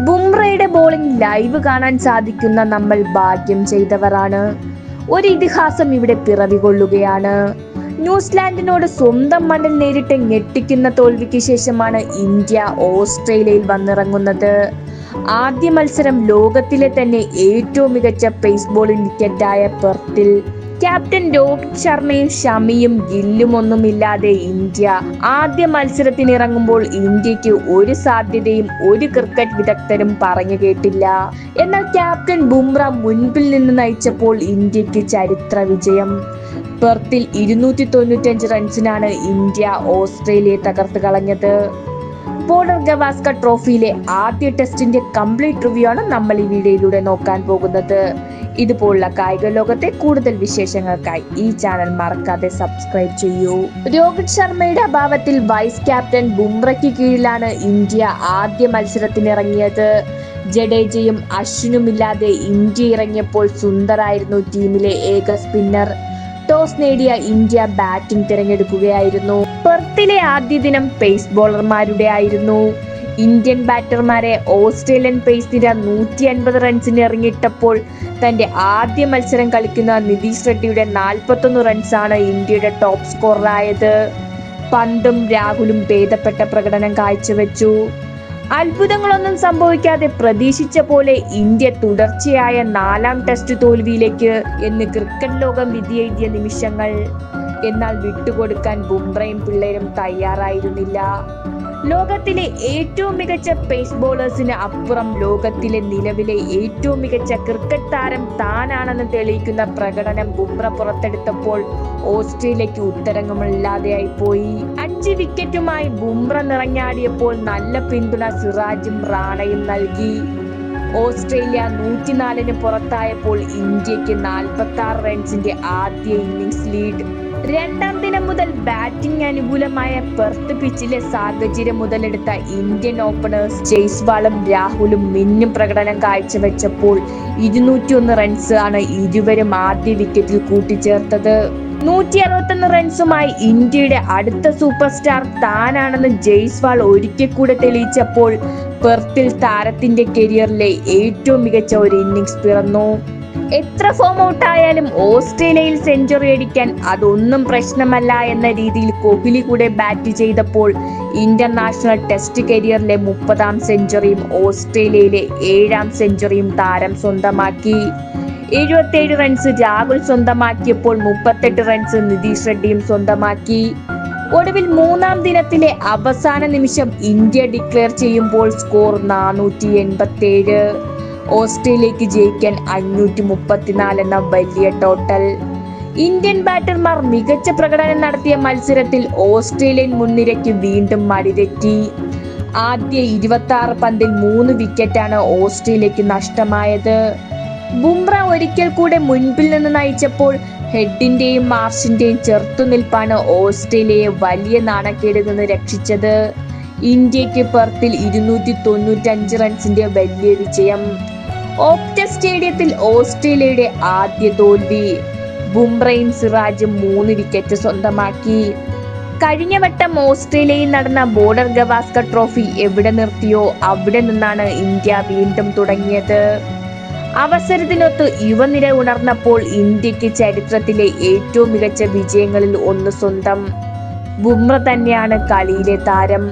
ബുംറയുടെ bowling live കാണാൻ സാധിക്കുന്ന നമ്മൾ ഭാഗ്യം ചെയ്തവരാണ്. ഒരു ഇതിഹാസം ഇവിടെ പിറവികൊള്ളുകയാണ്. ന്യൂസിലാൻഡിനോട് സ്വന്തം മണ്ണിൽ നേരിട്ട് ഞെട്ടിക്കുന്ന തോൽവിക്ക് ശേഷമാണ് ഇന്ത്യ ഓസ്ട്രേലിയയിൽ വന്നിറങ്ങുന്നത്. ആദ്യ മത്സരം ലോകത്തിലെ തന്നെ ഏറ്റവും മികച്ച പേസ് ബോളിംഗ് വിക്കറ്റായ പെർത്തിൽ ക്യാപ്റ്റൻ രോഹിത് ശർമ്മയും ഷമിയും ഗില്ലും ഒന്നുമില്ലാതെ ഇന്ത്യ ആദ്യ മത്സരത്തിനിറങ്ങുമ്പോൾ ഇന്ത്യക്ക് ഒരു സാധ്യതയും ഒരു ക്രിക്കറ്റ് വിദഗ്ധരും പറഞ്ഞു കേട്ടില്ല. എന്നാൽ ക്യാപ്റ്റൻ ബുംറ മുൻപിൽ നിന്ന് നയിച്ചപ്പോൾ ഇന്ത്യക്ക് ചരിത്ര വിജയം. പെർത്തിൽ 295 റൺസിനാണ് ഇന്ത്യ ഓസ്ട്രേലിയയെ തകർത്ത് കളഞ്ഞത്. ബോർഡർ ഗവാസ്കർ ട്രോഫിയിലെ ആദ്യ ടെസ്റ്റിന്റെ കംപ്ലീറ്റ് റിവ്യൂ ആണ് നമ്മൾ ഈ വീഡിയോയിലൂടെ നോക്കാൻ പോകുന്നത്. ഇതുപോലുള്ള കായിക ലോകത്തെ കൂടുതൽ വിശേഷങ്ങൾക്കായി ഈ ചാനൽ മറക്കാതെ സബ്സ്ക്രൈബ് ചെയ്യൂ. രോഹിത് ശർമ്മയുടെ അഭാവത്തിൽ വൈസ് ക്യാപ്റ്റൻ ബുംറയ്ക്ക് കീഴിലാണ് ഇന്ത്യ ആദ്യ മത്സരത്തിനിറങ്ങിയത്. ജഡേജയും അശ്വിനുമില്ലാതെ ഇന്ത്യ ഇറങ്ങിയപ്പോൾ സുന്ദറായിരുന്നു ടീമിലെ ഏക സ്പിന്നർ. ടോസ് നേടിയ ഇന്ത്യ ബാറ്റിംഗ് തിരഞ്ഞെടുക്കുകയായിരുന്നു. പെർത്തിലെ ആദ്യ ദിനം പേസ് ബോളർമാരുടെ ആയിരുന്നു. ഇന്ത്യൻ ബാറ്റർമാരെ ഓസ്ട്രേലിയൻ പേസ് നിര 150 റൺസിന് ഇറങ്ങിയിട്ടപ്പോൾ തന്റെ ആദ്യ മത്സരം കളിക്കുന്ന നിതീഷ് റെഡ്ഡിയുടെ 41 റൺസാണ് ഇന്ത്യയുടെ ടോപ്പ് സ്കോററായത്. പന്തും രാഹുലും ഭേദപ്പെട്ട പ്രകടനം കാഴ്ചവെച്ചു. അത്ഭുതങ്ങളൊന്നും സംഭവിക്കാതെ പ്രതീക്ഷിച്ച പോലെ ഇന്ത്യ തുടർച്ചയായ 4ാം ടെസ്റ്റ് തോൽവിയിലേക്ക് എന്ന് ക്രിക്കറ്റ് ലോകം വിധിയെഴുതിയ നിമിഷങ്ങൾ. എന്നാൽ വിട്ടുകൊടുക്കാൻ ബുംറയും പിള്ളേരും തയ്യാറായിരുന്നില്ല. ലോകത്തിലെ ഏറ്റവും മികച്ച പേസ് ബോളേഴ്സിന് അപ്പുറം ലോകത്തിലെ നിലവിലെ ഏറ്റവും മികച്ച ക്രിക്കറ്റ് താരം താനാണെന്ന് തെളിയിക്കുന്ന പ്രകടനം ബുംറ പുറത്തെടുത്തപ്പോൾ ഓസ്ട്രേലിയക്ക് ഉത്തരങ്ങളുമില്ലാതെയായി പോയി. 5 വിക്കറ്റുമായി ബുംറ നിറഞ്ഞാടിയപ്പോൾ നല്ല പിന്തുണ സിറാജും റാണയും നൽകി. ഓസ്ട്രേലിയ 104-ന് പുറത്തായപ്പോൾ ഇന്ത്യക്ക് 46 റൺസിന്റെ ആദ്യ ഇന്നിംഗ്സ് ലീഡ്. 2ാം ദിനം മുതൽ ബാറ്റിംഗ് അനുകൂലമായ പെർത്ത് പിച്ചിലെ സാഹചര്യം മുതലെടുത്ത ഇന്ത്യൻ ഓപ്പണേഴ്സ് ജയ്സ്വാളും രാഹുലും മിന്നും പ്രകടനം കാഴ്ചവെച്ചപ്പോൾ 201 റൺസ് ആണ് ഇരുവരും ആദ്യ വിക്കറ്റിൽ കൂട്ടിച്ചേർത്തത്. 161 റൺസുമായി ഇന്ത്യയുടെ അടുത്ത സൂപ്പർ സ്റ്റാർ താനാണെന്ന് ജയ്സ്വാൾ ഒരിക്കൽ കൂടെ തെളിയിച്ചപ്പോൾ പെർത്തിൽ താരത്തിന്റെ കരിയറിലെ ഏറ്റവും മികച്ച ഒരു ഇന്നിംഗ്സ് പിറന്നു. എത്ര ഫോം ഔട്ട് ആയാലും ഓസ്ട്രേലിയയിൽ സെഞ്ചുറി അടിക്കാൻ അതൊന്നും പ്രശ്നമല്ല എന്ന രീതിയിൽ കോഹ്ലി കൂടെ ബാറ്റ് ചെയ്തപ്പോൾ ഇന്റർനാഷണൽ ടെസ്റ്റ് കരിയറിലെ 30ാം സെഞ്ചുറിയും ഓസ്ട്രേലിയയിലെ 7ാം സെഞ്ചുറിയും താരം സ്വന്തമാക്കി. 77 റൺസ് രാഹുൽ സ്വന്തമാക്കിയപ്പോൾ 38 റൺസ് നിതീഷ് റെഡ്ഡിയും സ്വന്തമാക്കി. ഒടുവിൽ 3ാം ദിനത്തിലെ അവസാന നിമിഷം ഇന്ത്യ ഡിക്ലെയർ ചെയ്യുമ്പോൾ സ്കോർ 487. ഓസ്ട്രേലിയക്ക് ജയിക്കാൻ 534 എന്ന വലിയ ടോട്ടൽ. ഇന്ത്യൻ ബാറ്റർമാർ മികച്ച പ്രകടനം നടത്തിയ മത്സരത്തിൽ ഓസ്ട്രേലിയൻ മുൻനിരയ്ക്ക് വീണ്ടും മടിതെറ്റി. ആദ്യ 26 പന്തിൽ 3 വിക്കറ്റാണ് ഓസ്ട്രേലിയക്ക് നഷ്ടമായത്. ബുംറ ഒരിക്കൽ കൂടെ മുൻപിൽ നിന്ന് നയിച്ചപ്പോൾ ഹെഡിന്റെയും മാർഷിന്റെയും ചെറുത്തുനിൽപ്പാണ് ഓസ്ട്രേലിയയെ വലിയ നാണക്കേടിൽ നിന്ന് രക്ഷിച്ചത്. ഇന്ത്യക്ക് പെർത്തിൽ 295 റൺസിന്റെ വലിയ വിജയം. ഓപ്റ്റ സ്റ്റേഡിയത്തിൽ ഓസ്ട്രേലിയയുടെ ആദ്യ തോൽവി. ബുംറയും സിറാജും 3 വിക്കറ്റ് സ്വന്തമാക്കി. കഴിഞ്ഞ വട്ടം ഓസ്ട്രേലിയയിൽ നടന്ന ബോർഡർ ഗവാസ്കർ ട്രോഫി എവിടെ നിർത്തിയോ അവിടെ നിന്നാണ് ഇന്ത്യ വീണ്ടും തുടങ്ങിയത്. അവസരത്തിനൊത്ത് യുവനിര ഉണർന്നപ്പോൾ ഇന്ത്യക്ക് ചരിത്രത്തിലെ ഏറ്റവും മികച്ച വിജയങ്ങളിൽ ഒന്ന് സ്വന്തം. ബുംറ തന്നെയാണ് കളിയിലെ താരം.